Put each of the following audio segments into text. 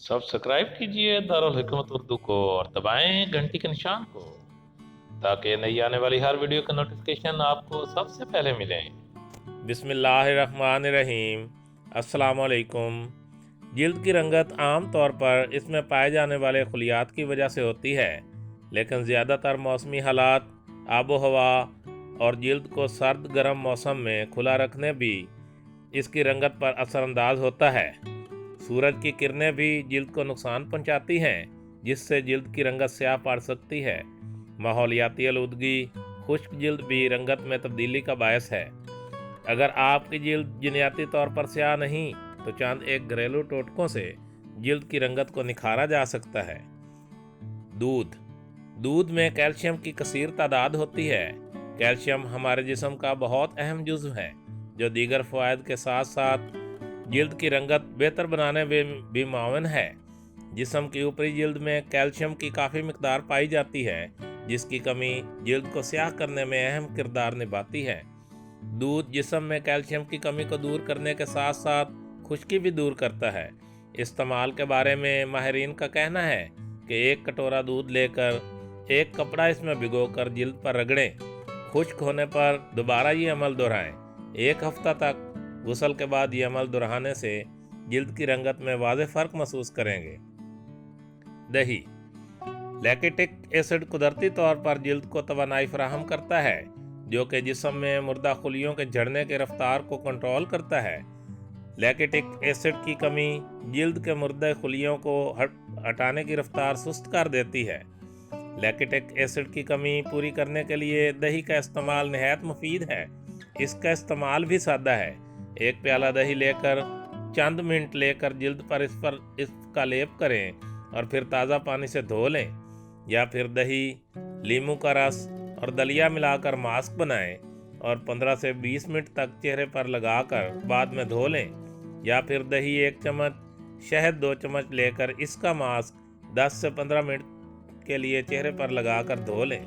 Subscribe कीजिए दारुल हिकमत उर्दू को और दबाएं घंटी के निशान को, ताकि नई आने वाली हर वीडियो का नोटिफिकेशन आपको सबसे पहले मिले। बिस्मिल्लाहिर्रहमानिर्रहीम। अस्सलाम वालेकुम। जिल्द की रंगत आम तौर पर इसमें पाए जाने वाले खलियात की वजह से होती है, लेकिन ज़्यादातर मौसमी हालात, आबो हवा और जिल्द को सर्द गर्म मौसम में खुला रखने भी इसकी रंगत पर असरअंदाज होता है। सूरज की किरणें भी जिल्द को नुकसान पहुंचाती हैं, जिससे जिल्द की रंगत स्याह पड़ सकती है। माहौलियाती आलूदगी खुश्क जिल्द भी रंगत में तब्दीली का बायस है। अगर आपकी जिल्द जिन्याती तौर पर स्याह नहीं, तो चंद एक घरेलू टोटकों से जिल्द की रंगत को निखारा जा सकता है। दूध में कैल्शियम की कसीर तादाद होती है। कैल्शियम हमारे जिस्म का बहुत अहम जुज़्व है, जो दीगर फ़वाइद के साथ साथ जिल्द की रंगत बेहतर बनाने में भी मावन है। जिस्म की ऊपरी जिल्द में कैल्शियम की काफ़ी मिकदार पाई जाती है, जिसकी कमी जिल्द को स्याह करने में अहम किरदार निभाती है। दूध जिस्म में कैल्शियम की कमी को दूर करने के साथ साथ खुश्की भी दूर करता है। इस्तेमाल के बारे में माहिरीन का कहना है कि एक कटोरा दूध लेकर एक कपड़ा इसमें भिगोकर जिल्द पर रगड़ें। खुश्क होने पर दोबारा ये अमल दोहराएं। एक हफ्ता तक गुस्ल के बाद ये अमल दोहराने से जिल्द की रंगत में वाज़ेह फ़र्क महसूस करेंगे। दही। लैक्टिक एसिड कुदरती तौर पर जिल्द को तवानाई फराहम करता है, जो कि जिस्म में मुर्दा खुलियों के झड़ने की रफ्तार को कंट्रोल करता है। लैक्टिक एसिड की कमी जिल्द के मुर्दा खुलियों को हटाने की रफ्तार सुस्त कर देती है। लैक्टिक एसिड की कमी पूरी करने के लिए दही का इस्तेमाल निहायत मुफीद है। इसका इस्तेमाल भी सादा है। एक प्याला दही लेकर चंद मिनट लेकर जिल्द पर इसका लेप करें और फिर ताज़ा पानी से धो लें, या फिर दही, लीमू का रस और दलिया मिलाकर मास्क बनाएं और 15 से 20 मिनट तक चेहरे पर लगाकर बाद में धो लें, या फिर दही 1 चम्मच, शहद 2 चम्मच लेकर इसका मास्क 10 से 15 मिनट के लिए चेहरे पर लगाकर धो लें।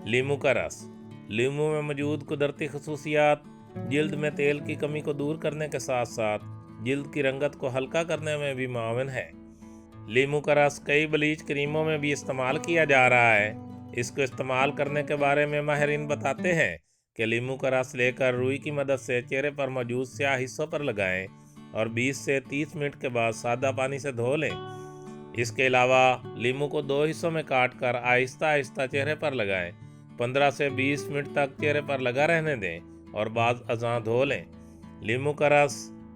लीमू का रस। लीमू में मौजूद कुदरती खसूसियात जिल्द में तेल की कमी को दूर करने के साथ साथ जिल्द की रंगत को हल्का करने में भी मावन है। लीमू का रस कई ब्लीच क्रीमों में भी इस्तेमाल किया जा रहा है। इसको इस्तेमाल करने के बारे में माहिरीन बताते हैं कि लीमू का रस लेकर रुई की मदद से चेहरे पर मौजूद स्याह हिस्सों पर लगाएं और 20 से 30 मिनट के बाद सादा पानी से धो लें। इसके अलावा लीमू को 2 हिस्सों में काट कर आहिस्ता आहिस्ता चेहरे पर लगाएं। 15 से 20 मिनट तक चेहरे पर लगा रहने दें और बाद अज़ां धो लें। लीमू का रस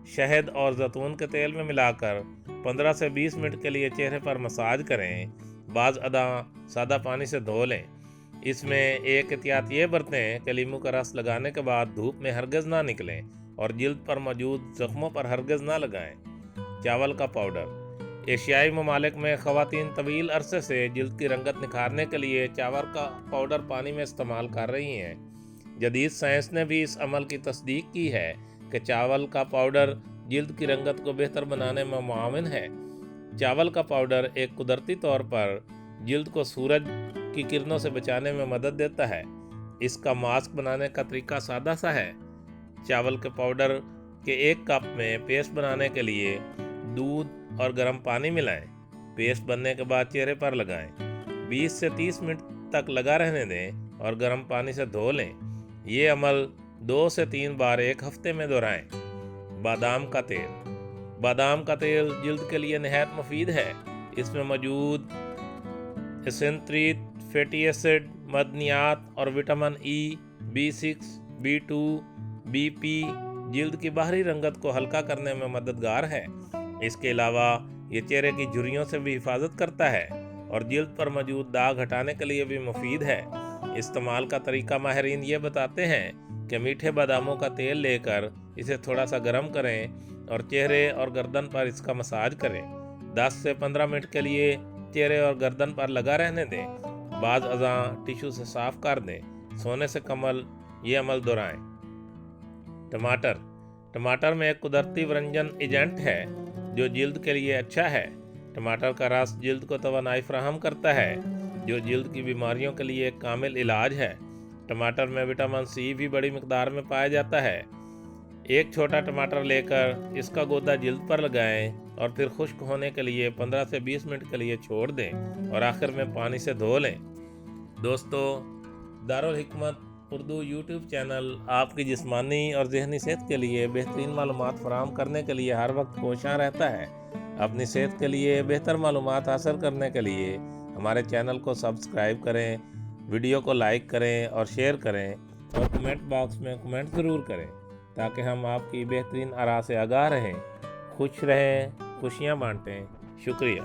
शहद और जैतून के तेल में मिलाकर 15 से 20 मिनट के लिए चेहरे पर मसाज करें। बाद अज़ां सादा पानी से धो लें। इसमें एक एहतियात ये बरतें कि लीमू का रस लगाने के बाद धूप में हरगिज़ ना निकलें और जिल्द पर मौजूद ज़ख्मों पर हरगिज़ ना लगाएं। चावल का पाउडर। एशियाई ममालिक में ख़वातीन तवील अरसे से जिल्द की रंगत निखारने के लिए चावल का पाउडर पानी में इस्तेमाल कर रही हैं। जदीद साइंस ने भी इस अमल की तस्दीक की है कि चावल का पाउडर जिल्द की रंगत को बेहतर बनाने में मुआविन है। चावल का पाउडर एक कुदरती तौर पर जिल्द को सूरज की किरणों से बचाने में मदद देता है। इसका मास्क बनाने का तरीका सादा सा है। चावल के पाउडर के 1 कप में पेस्ट बनाने के लिए दूध और गर्म पानी मिलाएं। पेस्ट बनने के बाद चेहरे पर लगाएं। 20 से 30 मिनट तक लगा रहने दें और गर्म पानी से धो लें। ये अमल 2 से 3 बार 1 हफ्ते में दोहराएं। बादाम का तेल। बादाम का तेल जिल्द के लिए निहायत मुफीद है। इसमें मौजूद एसेंथ्रित फैटी एसिड, मदनियात और vitamin E, B6, B2, BP जिल्द की बाहरी रंगत को हल्का करने में मददगार है। इसके अलावा ये चेहरे की झुर्रियों से भी हिफाजत करता है और जिल्द पर मौजूद दाग हटाने के लिए भी मुफीद है। इस्तेमाल का तरीका माहिरीन ये बताते हैं कि मीठे बादामों का तेल लेकर इसे थोड़ा सा गर्म करें और चेहरे और गर्दन पर इसका मसाज करें। 10 से 15 मिनट के लिए चेहरे और गर्दन पर लगा रहने दें। बाद अज़ां टिश्यू से साफ कर दें। सोने से कमल ये अमल दोहराएं। टमाटर में एक कुदरती व्यंजन एजेंट है जो जिल्द के लिए अच्छा है। टमाटर का रस जिल्द को तवानाई फराहम करता है, जो जिल्द की बीमारियों के लिए एक कामिल इलाज है। टमाटर में विटामिन सी भी बड़ी मिकदार में पाया जाता है। एक छोटा टमाटर लेकर इसका गोदा जिल्द पर लगाएं اور پھر خشک ہونے کے لیے 15 سے 20 منٹ کے لیے چھوڑ دیں اور آخر میں پانی سے دھو لیں۔ دوستو، دارالحکمت اردو یوٹیوب چینل آپ کی جسمانی اور ذہنی صحت کے لیے بہترین معلومات فراہم کرنے کے لیے ہر وقت کوشاں رہتا ہے۔ اپنی صحت کے لیے بہتر معلومات حاصل کرنے کے لیے ہمارے چینل کو سبسکرائب کریں، ویڈیو کو لائک کریں اور شیئر کریں، اور کمنٹ باکس میں کمنٹ ضرور کریں تاکہ ہم آپ کی بہترین آراء سے آگاہ رہیں۔ خوش رہیں، خوشیاں بانٹیں۔ شکریہ۔